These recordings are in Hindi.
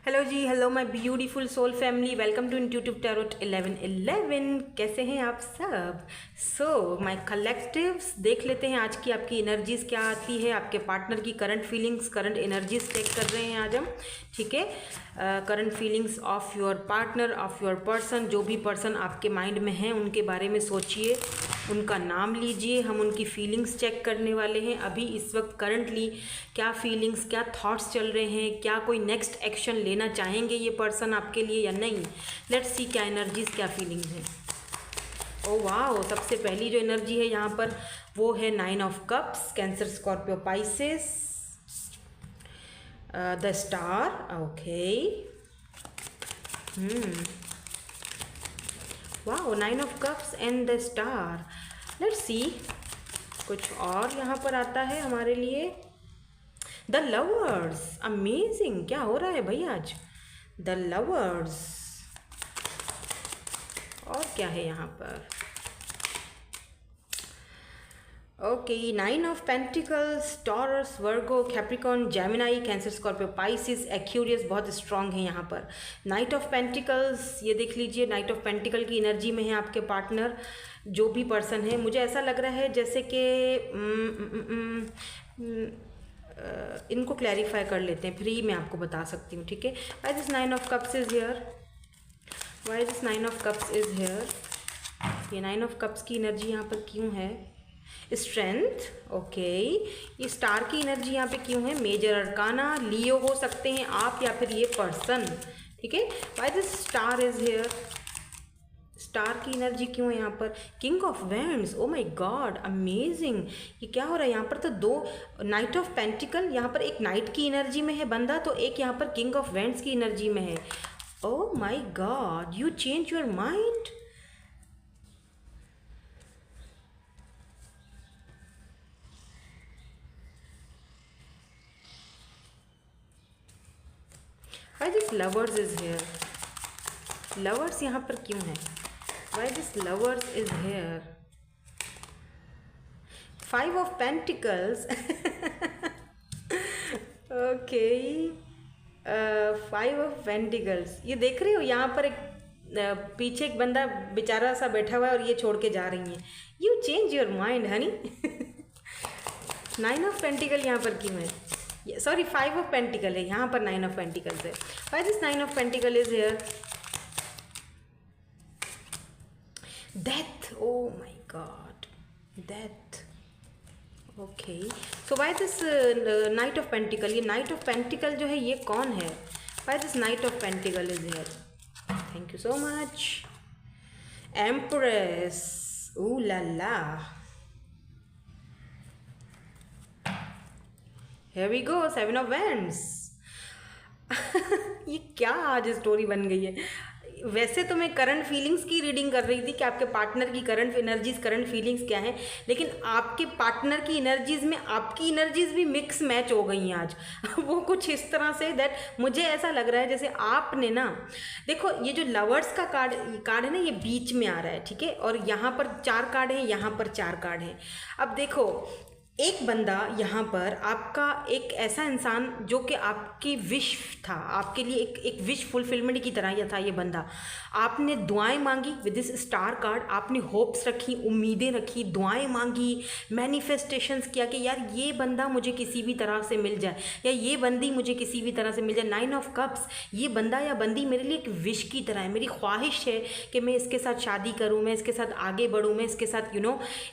Hello ji, hello my beautiful soul family, welcome to intuitive tarot 1111। कैसे हैं आप सब? सो माय कलेक्टिव्स, देख लेते हैं आज की आपकी एनर्जीज क्या आती है। आपके पार्टनर की current feelings, current energies check कर रहे हैं आज हम। ठीक है, current feelings of your partner, of your person. जो भी पर्सन आपके माइंड में हैं उनके बारे में सोचिए, उनका नाम लीजिए। हम उनकी फीलिंग्स चेक करने वाले हैं। अभी इस वक्त करंटली क्या फीलिंग्स, क्या थॉट्स चल रहे हैं, क्या कोई नेक्स्ट एक्शन लेना चाहेंगे ये पर्सन आपके लिए या नहीं। लेट्स सी क्या एनर्जीज, क्या फीलिंग्स हैं। ओ वाह, सबसे पहली जो एनर्जी है यहाँ पर वो है 9 of cups, cancer, Scorpio, Pisces, the star. Okay, वाह, 9 of cups and the star. Let's see कुछ और यहाँ पर आता है हमारे लिए। द लवर्स, अमेजिंग, क्या हो रहा है भाई आज। द लवर्स, और क्या है यहाँ पर। Okay, 9 of pentacles, taurus, Virgo, Capricorn, Gemini, cancer, Scorpio, Pisces, Aquarius बहुत स्ट्रांग है यहाँ पर। नाइट ऑफ पेंटिकल्स, ये देख लीजिए, नाइट ऑफ पेंटिकल की एनर्जी में है आपके पार्टनर। जो भी पर्सन है, मुझे ऐसा लग रहा है जैसे कि इनको क्लैरिफाई कर लेते हैं, फिर ही मैं आपको बता सकती हूँ। ठीक है, why this 9 of cups is here, why this 9 of cups is here. ये 9 ऑफ कप्स की एनर्जी यहाँ पर क्यों है। Strength, okay. ये स्टार की एनर्जी यहाँ पे क्यों है। मेजर अरकाना, लियो हो सकते हैं आप या फिर ये पर्सन। ठीक है, why this star is here, star की एनर्जी क्यों है यहाँ पर। King of wands, O my God, amazing. ये क्या हो रहा है यहाँ पर। तो दो नाइट ऑफ पेंटिकल, यहाँ पर एक नाइट की एनर्जी में है बंदा, तो एक यहाँ पर किंग ऑफ वैंड्स की एनर्जी में है। ओ my God, you change your mind. Why this lovers is here, lovers यहाँ पर क्यों है। Why this lovers is here. 5 of pentacles, okay, 5 of pentacles. ये देख रहे हो यहाँ पर एक पीछे एक बंदा बेचारा सा बैठा हुआ है और ये छोड़ के जा रही हैं। You change your mind Honey. 9 of pentacle यहाँ पर क्यों है। सॉरी, 5 ऑफ पेंटिकल है यहाँ पर, 9 ऑफ पेंटिकल्स है। Why this 9 of pentacle is here. Death, oh my god, death. Okay, so why this knight of pentacle. ये नाइट ऑफ पेंटिकल जो है ये कौन है। Why this knight of pentacle is here. Thank you so much. Empress, oh la la, here we go, 7 of wands। ये क्या आज स्टोरी बन गई है। वैसे तो मैं करंट फीलिंग्स की रीडिंग कर रही थी कि आपके पार्टनर की करंट एनर्जीज, करंट फीलिंग्स क्या हैं, लेकिन आपके पार्टनर की एनर्जीज में आपकी एनर्जीज भी मिक्स मैच हो गई हैं आज। वो कुछ इस तरह से दैट मुझे ऐसा लग रहा है जैसे आपने ना, देखो ये जो लवर्स का कार्ड है ना, ये बीच में आ रहा है। ठीक है, और यहाँ पर 4 कार्ड हैं, यहाँ पर 4 कार्ड हैं। अब देखो, एक बंदा यहाँ पर आपका, एक ऐसा इंसान जो कि आपकी विश था, आपके लिए एक विश फुलफिलमेंट की तरह ही था ये बंदा। आपने दुआएं मांगी विद दिस स्टार कार्ड, आपने होप्स रखी, उम्मीदें रखी, दुआएं मांगी, मैनिफेस्टेशंस किया कि यार ये बंदा मुझे किसी भी तरह से मिल जाए, या ये बंदी मुझे किसी भी तरह से मिल जाए। 9 ऑफ कप्स, ये बंदा या बंदी मेरे लिए एक विश की तरह है, मेरी ख्वाहिश है कि मैं इसके साथ शादी करूँ, मैं इसके साथ आगे बढ़ूँ, मैं इसके साथ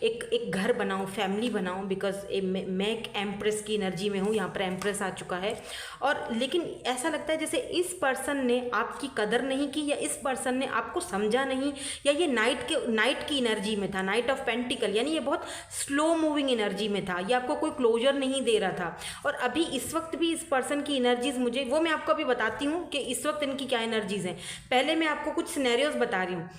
एक घर बनाऊँ, फैमिली बनाऊँ। बिकॉज मैं एक एम्प्रेस की एनर्जी में हूँ, यहाँ पर एम्प्रेस आ चुका है। और लेकिन ऐसा लगता है जैसे इस पर्सन ने आपकी कदर नहीं की, या इस पर्सन ने आपको समझा नहीं, या ये नाइट की एनर्जी में था, नाइट ऑफ पेंटिकल, यानी ये बहुत स्लो मूविंग एनर्जी में था, ये आपको कोई क्लोजर नहीं दे रहा था। और अभी इस वक्त भी इस पर्सन की एनर्जीज मुझे, वो मैं आपको अभी बताती हूँ कि इस वक्त इनकी क्या एनर्जीज हैं। पहले मैं आपको कुछ सिनेरियोज बता रही हूँ।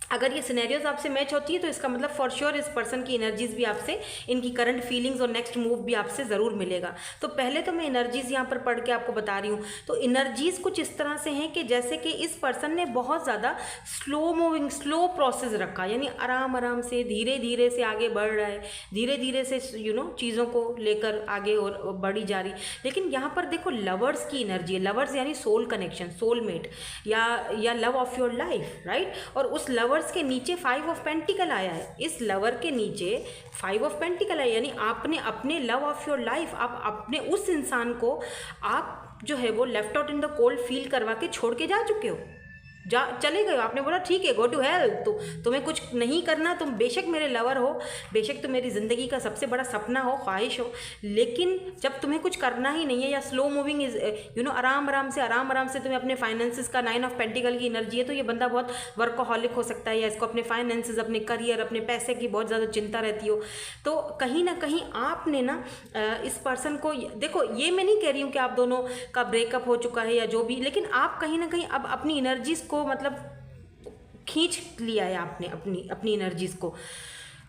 अगर ये सिनेरियोज आपसे मैच होती है तो इसका मतलब फॉर श्योर इस पर्सन की एनर्जीज भी आपसे, इनकी करंट फीलिंग्स और नेक्स्ट मूव भी आपसे ज़रूर मिलेगा। तो पहले तो मैं एनर्जीज यहाँ पर पढ़ के आपको बता रही हूँ। तो एनर्जीज कुछ इस तरह से हैं कि जैसे कि इस पर्सन ने बहुत ज़्यादा स्लो मूविंग, स्लो प्रोसेस रखा, यानी आराम आराम से धीरे धीरे से आगे बढ़ रहा है, धीरे धीरे से चीज़ों को लेकर आगे और बढ़ी जा रही। लेकिन यहाँ पर देखो लवर्स की एनर्जी है, लवर्स यानी सोल कनेक्शन, सोलमेट या love of your life, right. और उस लवर्स के नीचे 5 ऑफ पेंटिकल आया है, इस लवर के नीचे 5 ऑफ पेंटिकल है, यानी आपने अपने लव ऑफ योर लाइफ, आप अपने उस इंसान को आप जो है वो left out in the cold feel करवा के छोड़ के जा चुके हो, चले गए हो। आपने बोला ठीक है, गो टू हेल, तो तुम्हें कुछ नहीं करना, तुम बेशक मेरे लवर हो, बेशक तुम मेरी ज़िंदगी का सबसे बड़ा सपना हो, ख्वाहिश हो, लेकिन जब तुम्हें कुछ करना ही नहीं है, या स्लो मूविंग इज आराम आराम से तुम्हें अपने फाइनेंसेस का 9 ऑफ पेंटिकल की एनर्जी है, तो ये बंदा बहुत वर्कोहॉलिक हो सकता है, या इसको अपने फाइनेंसेस, अपने करियर, अपने पैसे की बहुत ज़्यादा चिंता रहती हो। तो कहीं ना कहीं आपने ना इस पर्सन को, देखो ये मैं नहीं कह रही हूँ कि आप दोनों का ब्रेकअप हो चुका है या जो भी, लेकिन आप कहीं ना कहीं अब अपनी एनर्जीज को मतलब खींच लिया है आपने, अपनी एनर्जीज को।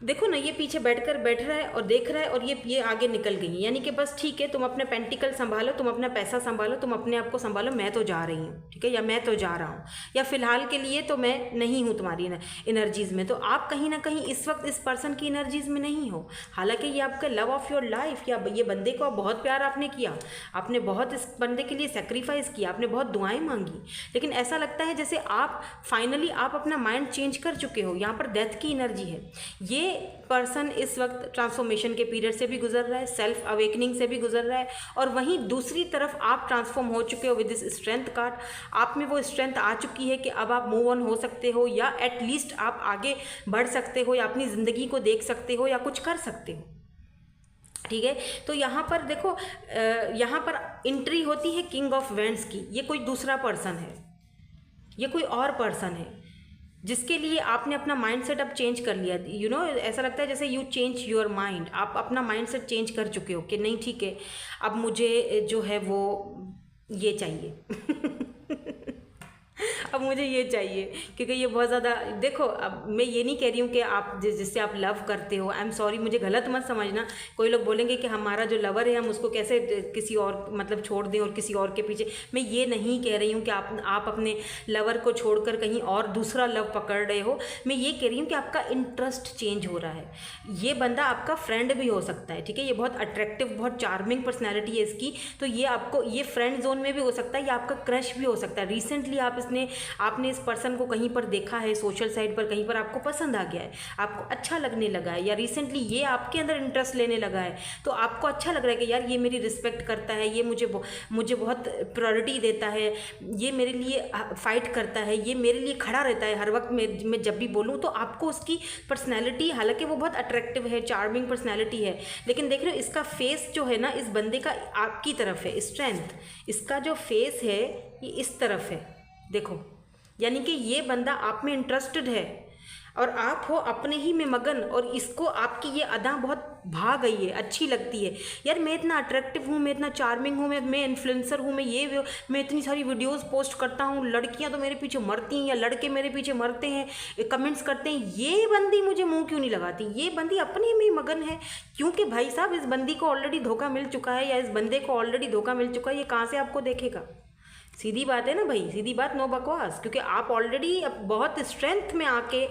देखो ना, ये पीछे बैठ रहा है और देख रहा है, और ये आगे निकल गई, यानी कि बस ठीक है, तुम अपने पेंटिकल संभालो, तुम अपना पैसा संभालो, तुम अपने आप को संभालो, मैं तो जा रही हूँ, ठीक है, या मैं तो जा रहा हूँ, या फिलहाल के लिए तो मैं नहीं हूँ तुम्हारी एनर्जीज़ में। तो आप कहीं ना कहीं इस वक्त इस पर्सन की एनर्जीज़ में नहीं हो, हालांकि ये आपका लव ऑफ योर लाइफ, या ये बंदे को बहुत प्यार आपने किया, आपने बहुत इस बंदे के लिए सेक्रीफाइस किया, आपने बहुत दुआएं मांगी, लेकिन ऐसा लगता है जैसे आप फाइनली आप अपना माइंड चेंज कर चुके हो। यहाँ पर डेथ की एनर्जी है, ये पर्सन इस वक्त ट्रांसफॉर्मेशन के पीरियड से भी गुजर रहा है, सेल्फ अवेकनिंग से भी गुजर रहा है, और वहीं दूसरी तरफ आप ट्रांसफॉर्म हो चुके हो विद दिस स्ट्रेंथ कार्ड। आप में वो स्ट्रेंथ आ चुकी है कि अब आप मूव ऑन हो सकते हो, या एटलीस्ट आप आगे बढ़ सकते हो, या अपनी ज़िंदगी को देख सकते हो, या कुछ कर सकते हो, ठीक है। तो यहाँ पर देखो, यहाँ पर एंट्री होती है किंग ऑफ वेंड्स की। ये कोई दूसरा पर्सन है, ये कोई और पर्सन है जिसके लिए आपने अपना माइंड सेट अब चेंज कर लिया। ऐसा लगता है जैसे यू चेंज योर माइंड, आप अपना माइंड सेट चेंज कर चुके हो कि नहीं ठीक है, अब मुझे जो है वो ये चाहिए अब मुझे ये चाहिए, क्योंकि ये बहुत ज़्यादा, देखो अब मैं ये नहीं कह रही हूँ कि आप जिससे आप लव करते हो, आई एम सॉरी, मुझे गलत मत समझना। कोई लोग बोलेंगे कि हमारा जो लवर है हम उसको कैसे किसी और मतलब छोड़ दें और किसी और के पीछे। मैं ये नहीं कह रही हूँ कि आप अपने लवर को छोड़कर कहीं और दूसरा लव पकड़ रहे हो। मैं ये कह रही हूँ कि आपका इंटरेस्ट चेंज हो रहा है। ये बंदा आपका फ्रेंड भी हो सकता है, ठीक है, ये बहुत अट्रैक्टिव, बहुत चार्मिंग पर्सनैलिटी है इसकी, तो ये आपको, ये फ्रेंड जोन में भी हो सकता है, या आपका क्रश भी हो सकता है। रिसेंटली आपने इस पर्सन को कहीं पर देखा है, सोशल साइट पर कहीं पर, आपको पसंद आ गया है, आपको अच्छा लगने लगा है, या रिसेंटली ये आपके अंदर इंटरेस्ट लेने लगा है, तो आपको अच्छा लग रहा है कि यार ये मेरी रिस्पेक्ट करता है, ये मुझे बहुत प्रायोरिटी देता है, ये मेरे लिए फाइट करता है, ये मेरे लिए खड़ा रहता है हर वक्त मैं जब भी बोलूँ। तो आपको उसकी पर्सनैलिटी, हालांकि वो बहुत अट्रैक्टिव है, चार्मिंग पर्सनैलिटी है, लेकिन देख रहे हो इसका फेस जो है ना, इस बंदे का आपकी तरफ है, स्ट्रेंथ, इसका जो फेस है ये इस तरफ है, देखो, यानी कि ये बंदा आप में इंटरेस्टेड है और आप हो अपने ही में मगन, और इसको आपकी ये अदा बहुत भा गई है, अच्छी लगती है। यार मैं इतना अट्रैक्टिव हूँ, मैं इतना चार्मिंग हूँ, मैं इन्फ्लुएंसर हूँ, मैं इतनी सारी वीडियोस पोस्ट करता हूँ, लड़कियाँ तो मेरे पीछे मरती हैं या लड़के मेरे पीछे मरते हैं, कमेंट्स करते हैं, ये बंदी मुझे मुँह क्यों नहीं लगाती? ये बंदी अपने में मगन है, क्योंकि भाई साहब इस बंदी को ऑलरेडी धोखा मिल चुका है, या इस बंदे को ऑलरेडी धोखा मिल चुका है। ये कहाँ से आपको देखेगा? सीधी बात है ना भाई, सीधी बात, नो बकवास, क्योंकि आप ऑलरेडी बहुत स्ट्रेंथ में आके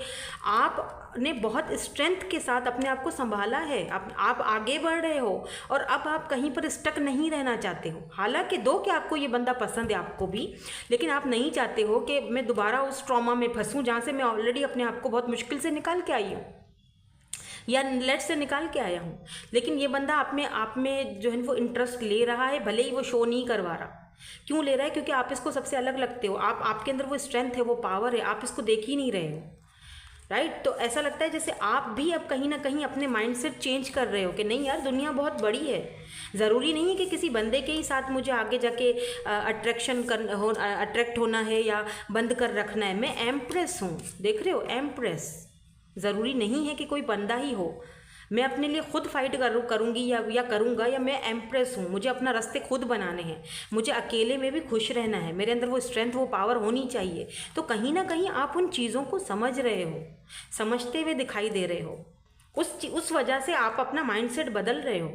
आपने बहुत स्ट्रेंथ के साथ अपने आप को संभाला है, आप आगे बढ़ रहे हो, और अब आप कहीं पर स्टक नहीं रहना चाहते हो। हालांकि दो कि आपको ये बंदा पसंद है, आपको भी, लेकिन आप नहीं चाहते हो कि मैं दोबारा उस ट्रॉमा में फंसूँ जहाँ से मैं ऑलरेडी अपने आप को बहुत मुश्किल से निकाल के आई हूँ, या लेट से निकाल के आया हूँ। लेकिन ये बंदा आप में जो है वो इंटरेस्ट ले रहा है, भले ही वो शो नहीं करवा रहा। क्यों ले रहा है? क्योंकि आप इसको सबसे अलग लगते हो, आपके अंदर वो स्ट्रेंथ है, वो पावर है, आप इसको देख ही नहीं रहे हो, राइट। तो ऐसा लगता है जैसे आप भी अब कहीं ना कहीं अपने माइंडसेट चेंज कर रहे हो कि नहीं यार, दुनिया बहुत बड़ी है, ज़रूरी नहीं है कि किसी बंदे के ही साथ मुझे आगे जाके अट्रैक्ट होना है या बंद कर रखना है। मैं एम्प्रेस हूँ, देख रहे हो, एम्प्रेस, ज़रूरी नहीं है कि कोई बंदा ही हो। मैं अपने लिए खुद फाइट करूँगी या करूँगा, या मैं एम्प्रेस हूँ, मुझे अपना रास्ते खुद बनाने हैं, मुझे अकेले में भी खुश रहना है, मेरे अंदर वो स्ट्रेंथ वो पावर होनी चाहिए। तो कहीं ना कहीं आप उन चीज़ों को समझ रहे हो, समझते हुए दिखाई दे रहे हो, उस वजह से आप अपना माइंडसेट बदल रहे हो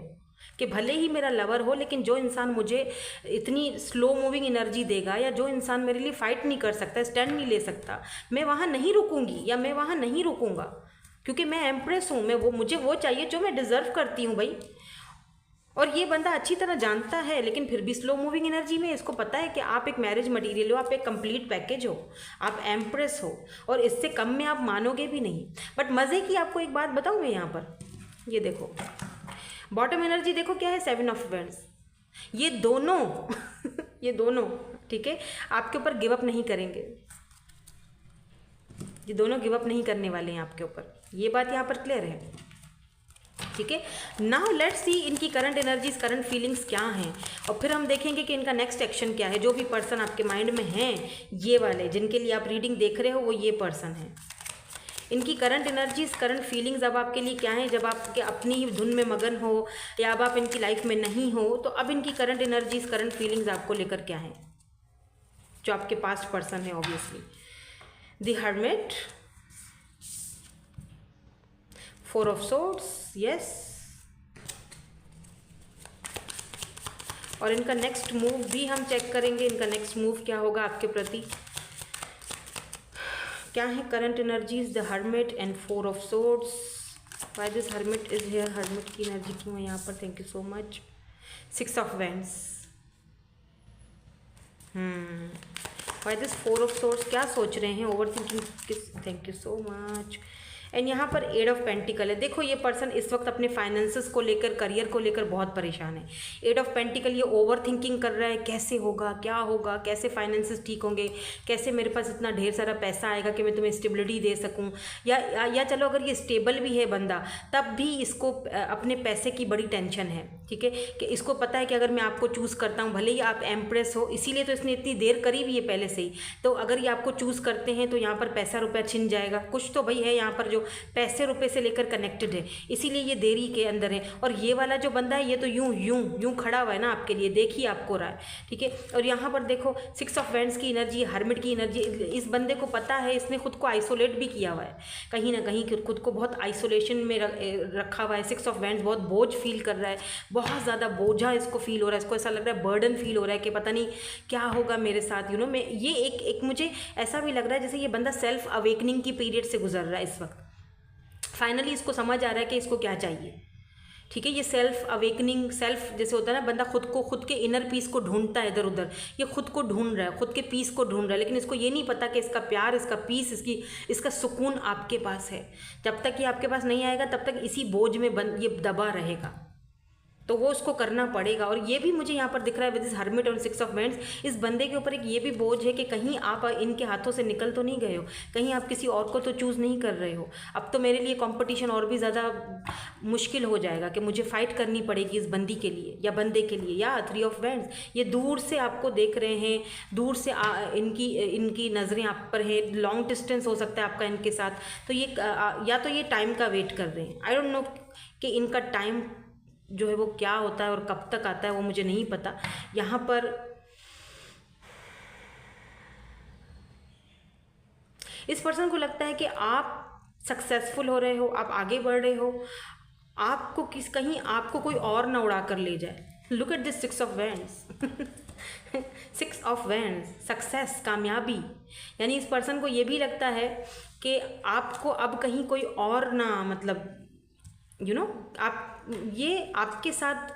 कि भले ही मेरा लवर हो, लेकिन जो इंसान मुझे इतनी स्लो मूविंग एनर्जी देगा, या जो इंसान मेरे लिए फाइट नहीं कर सकता, स्टैंड नहीं ले सकता, मैं वहाँ नहीं रुकूंगी या मैं वहाँ नहीं रुकूंगा, क्योंकि मैं एम्प्रेस हूँ, मैं मुझे वो चाहिए जो मैं डिज़र्व करती हूँ भाई। और ये बंदा अच्छी तरह जानता है, लेकिन फिर भी स्लो मूविंग एनर्जी में इसको पता है कि आप एक मैरिज मटेरियल हो, आप एक कंप्लीट पैकेज हो, आप एम्प्रेस हो, और इससे कम में आप मानोगे भी नहीं। बट मज़े की आपको एक बात बताऊँ मैं यहाँ पर, ये देखो बॉटम एनर्जी देखो क्या है, 7 ऑफ वैंड्स। ये दोनों ये दोनों ठीक है, आपके ऊपर गिव अप नहीं करेंगे, ये दोनों गिव अप नहीं करने वाले हैं आपके ऊपर, ये बात यहाँ पर क्लियर है, ठीक है। नाउ लेट्स सी इनकी करंट एनर्जीज, करंट फीलिंग्स क्या हैं, और फिर हम देखेंगे कि इनका नेक्स्ट एक्शन क्या है। जो भी पर्सन आपके माइंड में हैं, ये वाले जिनके लिए आप रीडिंग देख रहे हो, वो ये पर्सन है। इनकी करंट एनर्जीज, करंट फीलिंग्स अब आपके लिए क्या है, जब आप अपनी ही धुन में मगन हो, या अब आप इनकी लाइफ में नहीं हो, तो अब इनकी करंट एनर्जीज, करंट फीलिंग्स आपको लेकर क्या है, जो आपके पास्ट पर्सन है obviously. The hermit, 4 of swords, yes, और इनका नेक्स्ट मूव भी हम चेक करेंगे, इनका नेक्स्ट मूव क्या होगा आपके प्रति, क्या है current energies, the hermit and 4 of swords. Why this hermit is here, hermit की एनर्जी क्यों है यहाँ पर, thank you so much. 6 of wands, why this 4 of swords, क्या सोच रहे हैं, ओवर थिंकिंग किस, thank you so much. And यहाँ पर 8 ऑफ पेंटिकल है। देखो ये पर्सन इस वक्त अपने फाइनेंसेस को लेकर, करियर को लेकर बहुत परेशान है। 8 ऑफ पेंटिकल, ये ओवर थिंकिंग कर रहा है, कैसे होगा, क्या होगा, कैसे फाइनेंसेस ठीक होंगे, कैसे मेरे पास इतना ढेर सारा पैसा आएगा कि मैं तुम्हें स्टेबिलिटी दे सकूं, या चलो अगर ये स्टेबल भी है बंदा, तब भी इसको अपने पैसे की बड़ी टेंशन है, ठीक है, कि इसको पता है कि अगर मैं आपको चूज़ करता हूँ, भले ही आप एम्प्रेस हो, इसीलिए तो इसने इतनी देर करी हुई है पहले से ही, तो अगर ये आपको चूज़ करते हैं तो यहाँ पर पैसा रुपया छिन जाएगा, कुछ तो भाई है यहाँ पर जो पैसे रुपए से लेकर कनेक्टेड है, इसीलिए ये देरी के अंदर है। और ये वाला जो बंदा है, ये तो यूं यूं यूं खड़ा हुआ है ना आपके लिए, देखिए आपको रहा है, ठीक है। और यहाँ पर देखो 6 ऑफ वैंड्स की एनर्जी, हर्मिट की एनर्जी, इस बंदे को पता है, इसने खुद को आइसोलेट भी किया हुआ है, कहीं ना कहीं खुद को बहुत आइसोलेशन में रखा हुआ है। 6 ऑफ वैंड्स बहुत बोझ फील कर रहा है, बहुत ज़्यादा बोझा इसको फील हो रहा है, इसको ऐसा लग रहा है, बर्डन फील हो रहा है कि पता नहीं क्या होगा मेरे साथ, यू नो। मैं ये एक मुझे ऐसा भी लग रहा है जैसे ये बंदा सेल्फ अवेकनिंग की पीरियड से गुजर रहा है इस वक्त। फाइनली इसको समझ आ रहा है कि इसको क्या चाहिए, ठीक है। ये सेल्फ अवेकनिंग, सेल्फ जैसे होता है ना, बंदा खुद के इनर पीस को ढूंढता है इधर उधर, ये खुद को ढूंढ रहा है, खुद के पीस को ढूंढ रहा है, लेकिन इसको ये नहीं पता कि इसका प्यार, इसका पीस, इसका सुकून आपके पास है। जब तक ये आपके पास नहीं आएगा, तब तक इसी बोझ में ये दबा रहेगा, तो वो उसको करना पड़ेगा। और ये भी मुझे यहाँ पर दिख रहा है विद दिस हर्मिट और 6 ऑफ वैंड्स, इस बंदे के ऊपर एक ये भी बोझ है कि कहीं आप इनके हाथों से निकल तो नहीं गए हो, कहीं आप किसी और को तो चूज़ नहीं कर रहे हो। अब तो मेरे लिए कंपटीशन और भी ज़्यादा मुश्किल हो जाएगा कि मुझे फ़ाइट करनी पड़ेगी इस बंदी के लिए या बंदे के लिए। या 3 ऑफ वैंड्स, ये दूर से आपको देख रहे हैं, दूर से इनकी नज़रें आप पर है, लॉन्ग डिस्टेंस हो सकता है आपका इनके साथ, तो ये या तो ये टाइम का वेट कर रहे हैं। आई डोंट नो कि इनका टाइम जो है वो क्या होता है और कब तक आता है, वो मुझे नहीं पता। यहाँ पर इस पर्सन को लगता है कि आप सक्सेसफुल हो रहे हो, आप आगे बढ़ रहे हो, आपको कहीं आपको कोई और ना उड़ा कर ले जाए। Look at this 6 of wands 6 of wands, success, कामयाबी। यानी इस पर्सन को ये भी लगता है कि आपको अब कहीं कोई और ना, मतलब यू नो, आप ये आपके साथ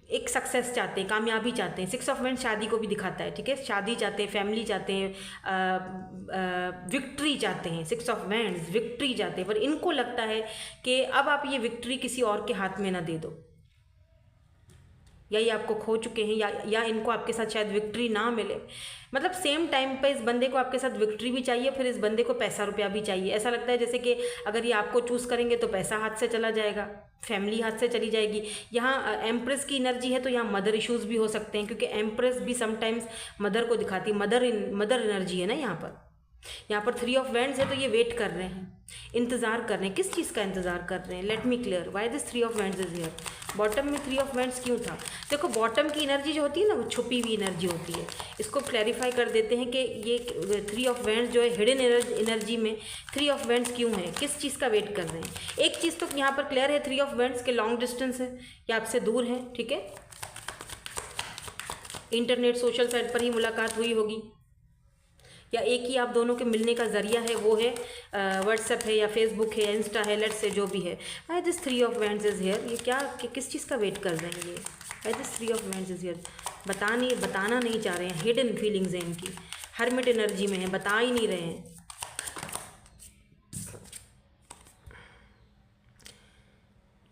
एक सक्सेस चाहते हैं, कामयाबी चाहते हैं। 6 ऑफ वैंड्स शादी को भी दिखाता है, ठीक है, शादी चाहते हैं, फैमिली चाहते हैं, विक्ट्री चाहते हैं। 6 ऑफ वैंड्स विक्ट्री चाहते हैं, पर इनको लगता है कि अब आप ये विक्ट्री किसी और के हाथ में ना दे दो, या ये आपको खो चुके हैं, या इनको आपके साथ शायद विक्ट्री ना मिले। मतलब सेम टाइम पे इस बंदे को आपके साथ विक्ट्री भी चाहिए, फिर इस बंदे को पैसा रुपया भी चाहिए। ऐसा लगता है जैसे कि अगर ये आपको चूज़ करेंगे तो पैसा हाथ से चला जाएगा, फैमिली हाथ से चली जाएगी। यहाँ एम्प्रेस की एनर्जी है, तो यहाँ मदर इश्यूज़ भी हो सकते हैं, क्योंकि एम्प्रेस भी समटाइम्स मदर को दिखाती है, मदर एनर्जी है ना यहाँ पर। यहाँ पर 3 ऑफ वैंड्स है तो ये वेट कर रहे हैं, इंतज़ार कर रहे हैं। किस चीज़ का इंतज़ार कर रहे हैं? Let me clear why this 3 of wands is here. Bottom में 3 ऑफ वैंड्स क्यों था? देखो बॉटम की एनर्जी जो होती है ना वो छुपी हुई एनर्जी होती है। इसको क्लैरिफाई कर देते हैं कि ये 3 ऑफ वैंड्स जो है हिडन एनर्जी में 3 ऑफ वैंड्स क्यों है, किस चीज़ का वेट कर रहे हैं। एक चीज़ तो यहाँ पर क्लियर है 3 ऑफ वैंड्स के लॉन्ग डिस्टेंस है या आपसे दूर है, ठीक है, इंटरनेट सोशल साइट पर ही मुलाकात हुई होगी या एक ही आप दोनों के मिलने का ज़रिया है वो है व्हाट्सएप है या फेसबुक है या इंस्टा है, लेट्स से जो भी है। Why this 3 of wands is here, ये क्या किस चीज़ का वेट कर रहे हैं ये? Why this 3 of wands is here, बताना नहीं चाह रहे हैं, हिडन फीलिंग्स हैं इनकी, हरमिट एनर्जी में है, बता ही नहीं रहे हैं।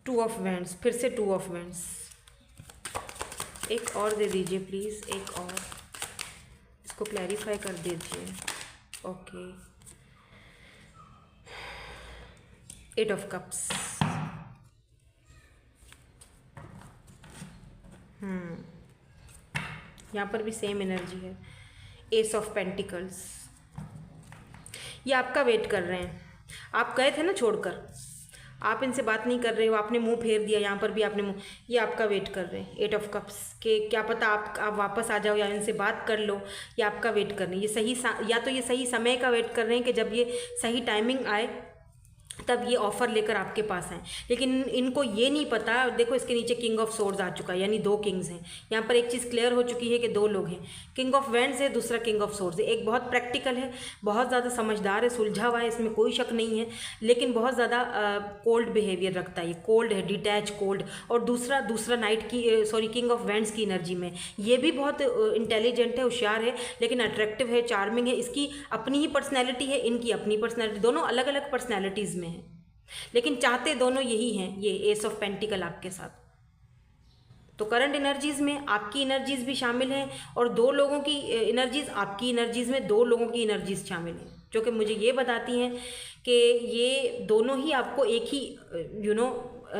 2 ऑफ वैंड्स, फिर से 2 ऑफ वैंड्स, एक और दे दीजिए प्लीज़, एक और इसको क्लैरिफाई कर दीजिए। ओके, 8 ऑफ कप्स, यहाँ पर भी सेम एनर्जी है, एस ऑफ पेंटिकल्स, ये आपका वेट कर रहे हैं। आप गए थे ना छोड़कर, आप इनसे बात नहीं कर रहे हो, आपने मुंह फेर दिया, यहाँ पर भी आपने मुंह, ये आपका वेट कर रहे हैं 8 ऑफ कप्स के, क्या पता आप वापस आ जाओ या इनसे बात कर लो, ये आपका वेट कर रहे हैं। ये सही या तो ये सही समय का वेट कर रहे हैं कि जब ये सही टाइमिंग आए तब ये ऑफ़र लेकर आपके पास आए, लेकिन इनको ये नहीं पता। देखो इसके नीचे किंग ऑफ सोर्ड्स आ चुका है, यानी 2 किंग्स हैं। यहाँ पर एक चीज़ क्लियर हो चुकी है कि 2 लोग हैं, किंग ऑफ वैंड्स है, दूसरा किंग ऑफ सोर्ड्स है। एक बहुत प्रैक्टिकल है, बहुत ज़्यादा समझदार है, सुलझा हुआ है, इसमें कोई शक नहीं है, लेकिन बहुत ज़्यादा कोल्ड बिहेवियर रखता है, ये कोल्ड है, डिटैच कोल्ड। और दूसरा नाइट की किंग ऑफ वैंड्स की एनर्जी में ये भी बहुत इंटेलिजेंट है, होशियार है, लेकिन अट्रैक्टिव है, चार्मिंग है, इसकी अपनी ही पर्सनैलिटी है, इनकी अपनी पर्सनैलिटी, दोनों अलग अलग पर्सनैलिटीज़ में है, लेकिन चाहते दोनों यही हैं, ये एस ऑफ पेंटिकल आपके साथ। तो करंट एनर्जीज़ में आपकी एनर्जीज़ भी शामिल हैं और 2 लोगों की एनर्जीज़, आपकी एनर्जीज़ में 2 लोगों की एनर्जीज़ शामिल हैं, जो कि मुझे ये बताती हैं कि ये दोनों ही आपको एक ही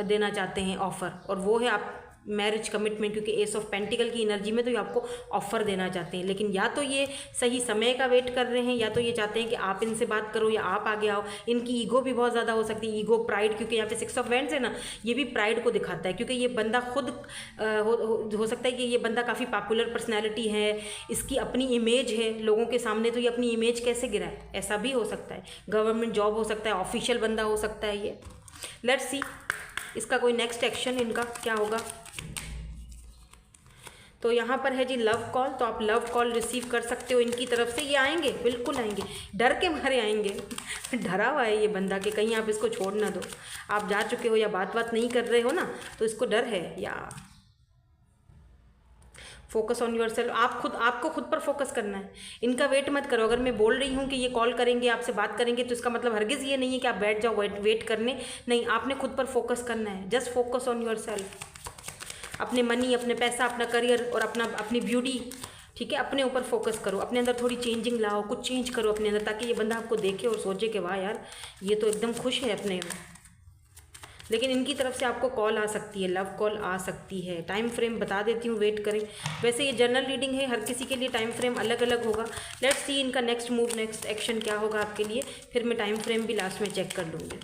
देना चाहते हैं ऑफ़र, और वो है आप मैरिज कमिटमेंट, क्योंकि एस ऑफ पेंटिकल की एनर्जी में तो ये आपको ऑफ़र देना चाहते हैं। लेकिन या तो ये सही समय का वेट कर रहे हैं, या तो ये चाहते हैं कि आप इनसे बात करो या आप आगे आओ। इनकी ईगो भी बहुत ज़्यादा हो सकती है, ईगो, प्राइड, क्योंकि यहाँ पे 6 ऑफ वैंड्स है ना, ये भी प्राइड को दिखाता है, क्योंकि ये बंदा खुद हो सकता है कि ये बंदा काफ़ी पॉपुलर पर्सनैलिटी है, इसकी अपनी इमेज है लोगों के सामने, तो ये अपनी इमेज कैसे गिराए, ऐसा भी हो सकता है। गवर्नमेंट जॉब हो सकता है, ऑफिशियल बंदा हो सकता है ये। लेट्स सी इसका कोई नेक्स्ट एक्शन इनका क्या होगा। तो यहाँ पर है जी लव कॉल, तो आप लव कॉल रिसीव कर सकते हो इनकी तरफ से। ये आएंगे, बिल्कुल आएंगे, डर के मारे आएंगे, डरा हुआ है ये बंदा कि कहीं आप इसको छोड़ ना दो। आप जा चुके हो या बात नहीं कर रहे हो ना, तो इसको डर है। या फोकस ऑन योर सेल्फ, आपको खुद पर फोकस करना है, इनका वेट मत करो। अगर मैं बोल रही हूँ कि ये कॉल करेंगे, आपसे बात करेंगे, तो इसका मतलब हरगिज़ ये नहीं है कि आप बैठ जाओ वेट करने, नहीं, आपने खुद पर फोकस करना है। Just focus on your self, अपने मनी, अपने पैसा, अपना करियर और अपनी ब्यूटी, ठीक है, अपने ऊपर फोकस करो, अपने अंदर थोड़ी चेंजिंग लाओ, कुछ चेंज करो अपने अंदर, ताकि ये बंदा आपको देखे और सोचे कि वाह यार ये तो एकदम खुश है अपने में। लेकिन इनकी तरफ से आपको कॉल आ सकती है, लव कॉल आ सकती है। टाइम फ्रेम बता देती हूँ, वेट करें। वैसे ये जनरल रीडिंग है, हर किसी के लिए टाइम फ्रेम अलग अलग होगा। लेट्स सी इनका नेक्स्ट मूव, नेक्स्ट एक्शन क्या होगा आपके लिए, फिर मैं टाइम फ्रेम भी लास्ट में चेक कर लूँगी,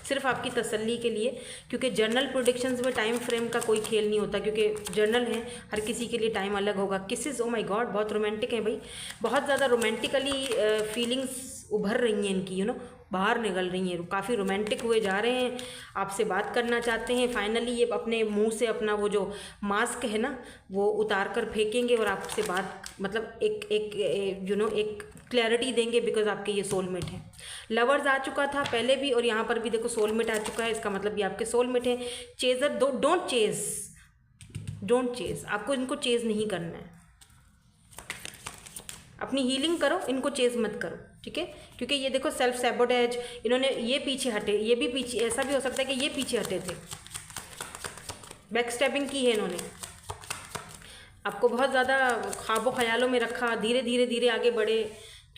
सिर्फ आपकी तसल्ली के लिए, क्योंकि जर्नल प्रेडिक्शंस में टाइम फ्रेम का कोई खेल नहीं होता, क्योंकि जर्नल है, हर किसी के लिए टाइम अलग होगा। किसेस, ओ माय गॉड, बहुत रोमांटिक है भाई, बहुत ज़्यादा रोमांटिकली फीलिंग्स उभर रही हैं इनकी, बाहर निकल रही हैं, काफ़ी रोमांटिक हुए जा रहे हैं, आपसे बात करना चाहते हैं। फाइनली ये अपने मुंह से अपना वो जो मास्क है ना वो उतार कर फेंकेंगे और आपसे बात, मतलब एक क्लैरिटी देंगे, बिकॉज आपके ये सोलमेट है। लवर्स आ चुका था पहले भी, और यहाँ पर भी देखो सोलमेट आ चुका है, इसका मतलब ये आपके सोलमेट है। चेजर, डोंट चेज, आपको इनको चेज नहीं करना है, अपनी हीलिंग करो, इनको चेज मत करो, ठीक है। क्योंकि ये देखो सेल्फ सैबोटेज, इन्होंने ये पीछे हटे, ये भी पीछे, ऐसा भी हो सकता है कि ये पीछे हटे थे, बैक स्टेपिंग की है इन्होंने, आपको बहुत ज़्यादा ख्वाबों ख्यालों में रखा, धीरे धीरे आगे बढ़े,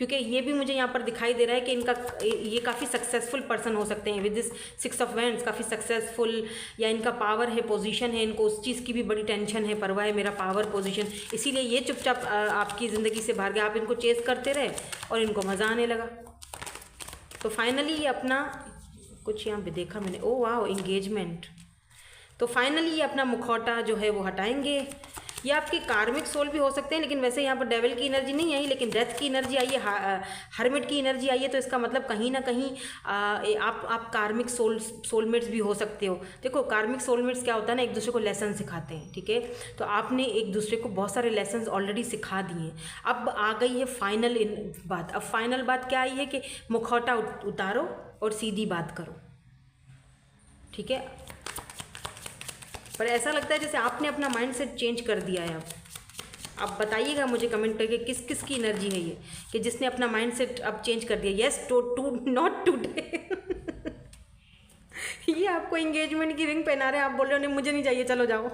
क्योंकि ये भी मुझे यहाँ पर दिखाई दे रहा है कि इनका ये काफ़ी सक्सेसफुल पर्सन हो सकते हैं विद दिस 6 ऑफ वैंड्स, काफ़ी सक्सेसफुल, या इनका पावर है, पोजीशन है, इनको उस चीज़ की भी बड़ी टेंशन है, परवाह है मेरा पावर पोजीशन, इसीलिए ये चुपचाप आपकी ज़िंदगी से भाग गए। आप इनको चेस करते रहे और इनको मज़ा आने लगा। तो फाइनली ये अपना कुछ यहाँ पे देखा मैंने, ओ वाह, एंगेजमेंट। तो फाइनली ये अपना मुखौटा जो है वो हटाएंगे। ये आपके कार्मिक सोल भी हो सकते हैं, लेकिन वैसे यहाँ पर डेविल की एनर्जी नहीं आई, लेकिन डेथ की एनर्जी आई है, हर्मिट की एनर्जी आई है। तो इसका मतलब कहीं ना कहीं आप कार्मिक सोलमेट्स भी हो सकते हो। देखो कार्मिक सोलमेट्स क्या होता है ना, एक दूसरे को लेसन सिखाते हैं, ठीक है। तो आपने एक दूसरे को बहुत सारे लेसन ऑलरेडी सिखा दिए हैं। अब आ गई है फाइनल बात। अब फाइनल बात क्या आई है कि मुखौटा उतारो और सीधी बात करो, ठीक है। पर ऐसा लगता है जैसे आपने अपना माइंड सेट चेंज कर दिया है। अब आप बताइएगा मुझे कमेंट करके किस किस की एनर्जी है ये, कि जिसने अपना माइंड सेट अब चेंज कर दिया। Yes, to not today. ये आपको एंगेजमेंट की रिंग पहना रहे हैं, आप बोल रहे हो नहीं मुझे नहीं चाहिए, चलो जाओ।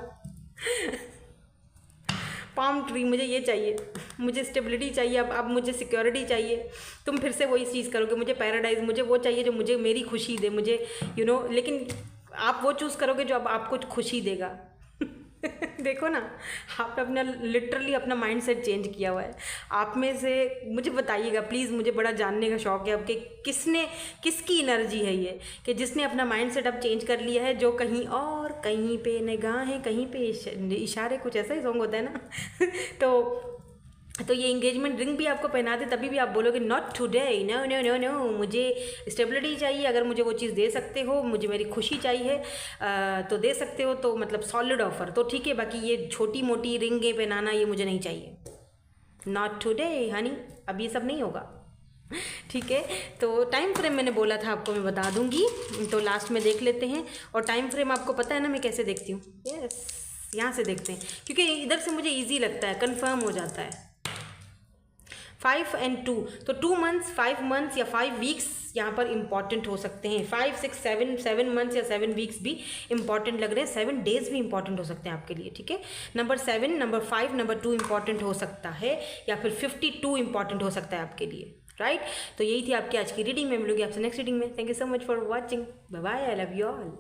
पाम ट्री मुझे ये चाहिए, मुझे स्टेबिलिटी चाहिए, अब मुझे सिक्योरिटी चाहिए। तुम फिर से वही चीज़ करोगे, मुझे पैराडाइज, मुझे वो चाहिए जो मुझे मेरी खुशी दे, मुझे लेकिन आप वो चूज़ करोगे जो अब आपको खुशी देगा। देखो ना, आपने अपना लिटरली अपना माइंड सेट चेंज किया हुआ है। आप में से मुझे बताइएगा प्लीज़, मुझे बड़ा जानने का शौक है आपके, किसकी एनर्जी है ये, कि जिसने अपना माइंड सेट अब चेंज कर लिया है, जो कहीं और, कहीं पे निगाहें, कहीं पे इशारे, कुछ ऐसा ही सॉन्ग होता है ना। तो ये एंगेजमेंट रिंग भी आपको पहना दे, तभी भी आप बोलोगे not today, no no no no, मुझे स्टेबिलिटी चाहिए। अगर मुझे वो चीज़ दे सकते हो, मुझे मेरी खुशी चाहिए तो दे सकते हो, तो मतलब सॉलिड ऑफर तो ठीक है। बाकी ये छोटी मोटी रिंगें पहनाना ये मुझे नहीं चाहिए। नॉट टुडे हनी, अब ये सब नहीं होगा, ठीक है। तो टाइम फ्रेम मैंने बोला था आपको, मैं बता दूंगी, तो लास्ट में देख लेते हैं। और टाइम फ्रेम आपको पता है ना मैं कैसे देखती हूँ? यस, यहाँ से देखते हैं, क्योंकि इधर से मुझे ईजी लगता है, कन्फर्म हो जाता है। 5 and 2, तो 2 months, 5 months या 5 weeks यहाँ पर इम्पॉर्टेंट हो सकते हैं। 5, 6, 7 months या 7 weeks भी इम्पॉर्टेंट लग रहे हैं। 7 days भी इम्पॉर्टेंट हो सकते हैं आपके लिए, ठीक है। नंबर 7, नंबर 5, नंबर 2 इम्पॉर्टेंट हो सकता है, या फिर 52 इम्पॉर्टेंट हो सकता है आपके लिए, राइट। तो यही थी आपकी आज की रीडिंग में। मिलूंगी आपसे नेक्स्ट रीडिंग में। Thank you so much for watching, bye bye, I love you all.